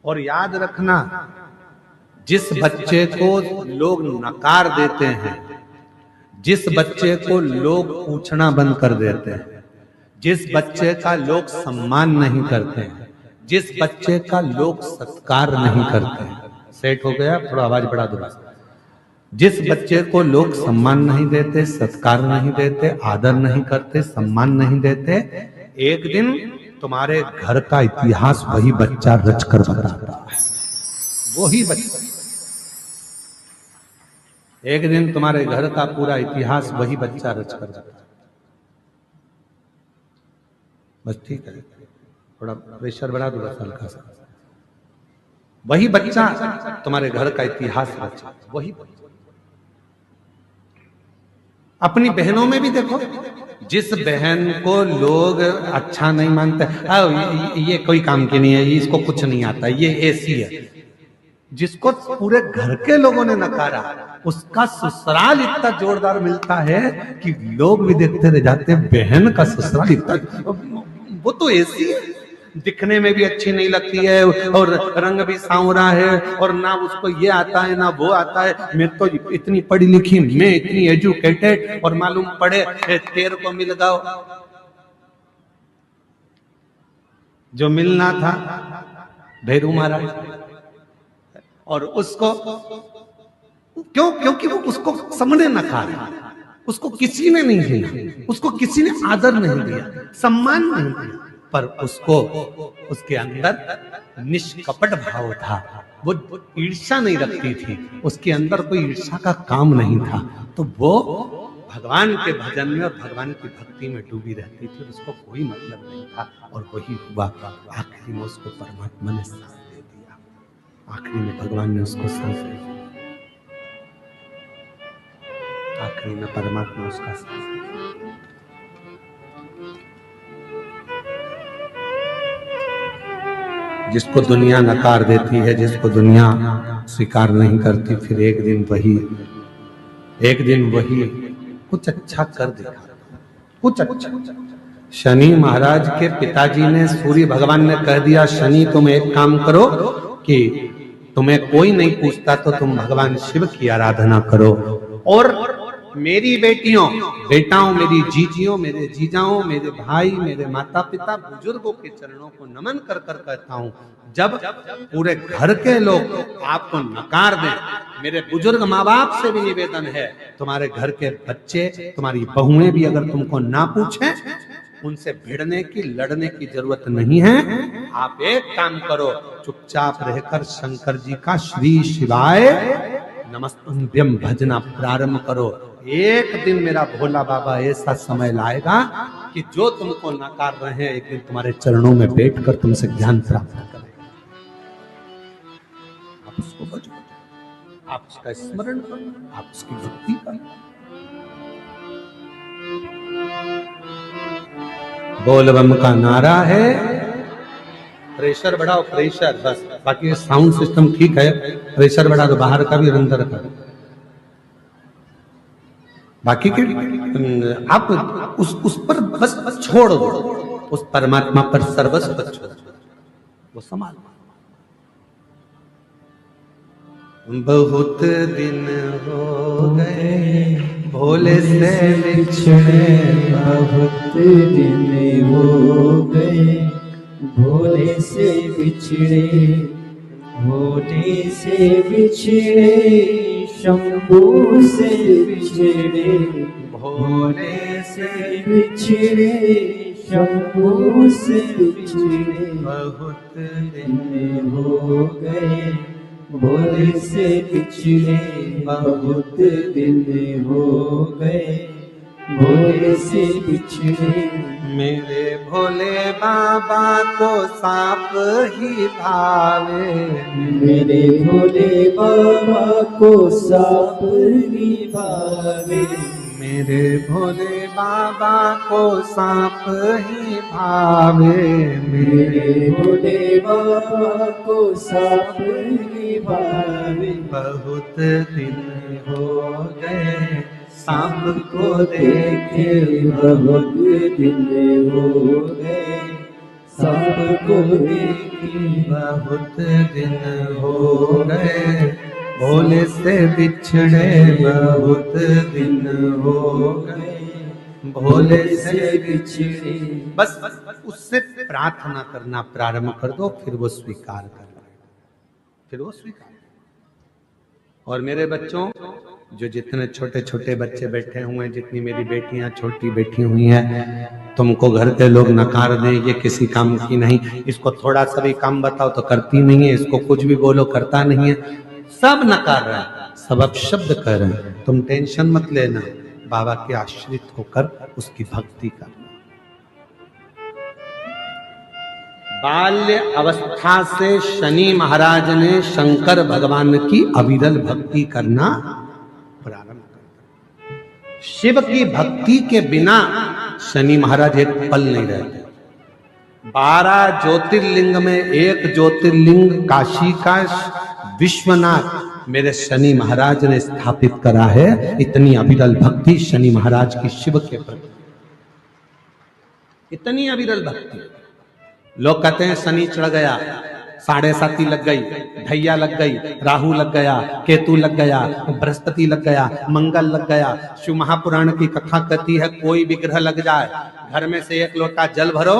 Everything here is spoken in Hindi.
और याद रखना, जिस बच्चे को लोग नकार देते हैं, जिस बच्चे को लोग पूछना बंद कर देते हैं, जिस बच्चे का लोग सम्मान नहीं करते हैं, जिस बच्चे का लोग सत्कार नहीं करते हैं, सेट हो गया? थोड़ा आवाज बढ़ा दो। जिस बच्चे को लोग सम्मान नहीं देते, सत्कार नहीं देते, आदर नहीं करते, सम्मान नहीं देते, एक दिन तुम्हारे घर का इतिहास वही बच्चा रच कर बताता है। वही बच्चा, एक दिन तुम्हारे घर का पूरा इतिहास वही बच्चा रच कर बताता है। बस ठीक है, थोड़ा प्रेशर बढ़ा दो बस हल्का सा। वही बच्चा तुम्हारे घर का इतिहास रचा, वही बच्चा। अपनी बहनों में भी देखो, जिस बहन को लोग अच्छा नहीं मानते, ये कोई काम की नहीं है, इसको कुछ नहीं आता, ये ऐसी है, जिसको पूरे घर के लोगों ने नकारा, उसका ससुराल इतना जोरदार मिलता है कि लोग भी देखते रह जाते, बहन का ससुराल इतना, वो तो ऐसी है, दिखने में भी अच्छी नहीं लगती है और रंग भी सांवरा है और ना उसको ये आता है ना वो आता है। मैं तो इतनी पढ़ी लिखी, मैं इतनी एजुकेटेड, और मालूम पड़े तेरे को मिल गया जो मिलना था भैरू महाराज। और उसको क्यों? क्योंकि वो उसको सबने नकारा, उसको किसी ने नहीं दिया, उसको किसी ने आदर नहीं दिया, सम्मान नहीं दिया, पर उसको उसके अंदर निष्कपट भाव था, वो ईर्ष्या नहीं रखती थी, उसके अंदर कोई ईर्ष्या का काम नहीं था, तो वो भगवान के भजन में और भगवान की भक्ति में डूबी रहती थी, उसको कोई मतलब नहीं था। और वही हुआ, आखिरी में उसको परमात्मा ने सांस दे दिया, आखिरी में भगवान ने उसको सांस दे दिया, आखिरी में परमात्मा उसका सांस दे दिया। जिसको दुनिया नकार देती है, जिसको दुनिया स्वीकार नहीं करती, फिर एक दिन वही कुछ अच्छा कर दिखा, कुछ अच्छा। शनि महाराज के पिताजी ने, सूर्य भगवान ने कह दिया, शनि तुम एक काम करो कि तुम्हें कोई नहीं पूछता तो तुम भगवान शिव की आराधना करो, और मेरी बेटाओं, मेरी जीजियों, मेरे जीजाओं, मेरे भाई, मेरे माता पिता, बुजुर्गों के चरणों को नमन कर कर कहता हूं, जब पूरे घर के लोग आपको नकार दें, मेरे बुजुर्ग माँ बाप से भी निवेदन है, तुम्हारे घर के बच्चे, तुम्हारी बहुएं भी अगर तुमको ना पूछें, उनसे भिड़ने की, लड़ने की जरूरत नहीं है। आप एक काम करो, चुपचाप रहकर शंकर जी का श्री शिवाय नमस्तुभ्यम भजना प्रारंभ करो। एक दिन मेरा भोला बाबा ऐसा समय लाएगा कि जो तुमको नकार रहे हैं, एक दिन तुम्हारे चरणों में बैठकर तुमसे ज्ञान प्राप्त करेगा। आप उसको भजो, आप उसका स्मरण करो, आप उसकी भक्ति करो। बोल बम का नारा है, प्रेशर बढ़ाओ, प्रेशर बस, बाकी साउंड सिस्टम ठीक है, प्रेशर बढ़ा दो, बाहर का भी और अंदर का। बाकी के आप उस पर बस छोड़ दो, उस परमात्मा पर सर्वस्व छोड़ दो, वो संभाल। बहुत दिन हो गए भोले से बिछड़े, बहुत दिन हो गए भोले से बिछड़े, भोले से बिछड़े, शंभू से बिछड़े, भोले से बिछड़े, शंभू से बिछड़े, बहुत दिन हो गए भोले से बिछड़े, बहुत दिन हो गए भोले से बिछड़े। मेरे भोले बाबा को सांप ही भावे, मेरे भोले बाबा को सांप ही भावे, मेरे भोले बाबा को सांप ही भावे, मेरे भोले बाबा को सांप ही भावे। बहुत दिन हो गए सांप को देखे, बहुत दिन हो गए सांप को देखे। बहुत दिन हो गए भोले से बिछड़े, बहुत दिन हो गए भोले से बिछड़े। बस उससे प्रार्थना करना प्रारंभ कर दो, फिर वो स्वीकार कर लेगा, फिर वो स्वीकार। और मेरे बच्चों, जो जितने छोटे छोटे बच्चे बैठे हुए हैं, जितनी मेरी बेटियां छोटी बैठी हुई हैं, तुमको घर के लोग नकार दें ये किसी काम की नहीं, इसको थोड़ा सा भी काम बताओ तो करती नहीं है, इसको कुछ भी बोलो करता नहीं है, सब नकार रहे हैं, सब अपशब्द कर रहे हैं। तुम टेंशन मत लेना, बाबा के आश्रित होकर उसकी भक्ति करना। बाल्य अवस्था से शनि महाराज ने शंकर भगवान की अविरल भक्ति करना प्रारंभ कर। शिव की भक्ति के बिना शनि महाराज एक पल नहीं रहते। 12 ज्योतिर्लिंग में एक ज्योतिर्लिंग काशी का विश्वनाथ मेरे शनि महाराज ने स्थापित करा है। इतनी अविरल भक्ति शनि महाराज की शिव के प्रति, इतनी अविरल भक्ति। लोग कहते हैं शनि चढ़ गया, 7.5 लग गई, ढैया लग गई, राहु लग गया, केतु लग गया, बृहस्पति लग गया, मंगल लग गया। शिव महापुराण की कथा कहती है कोई विग्रह लग जाए, घर में से 1 लोटा जल भरो,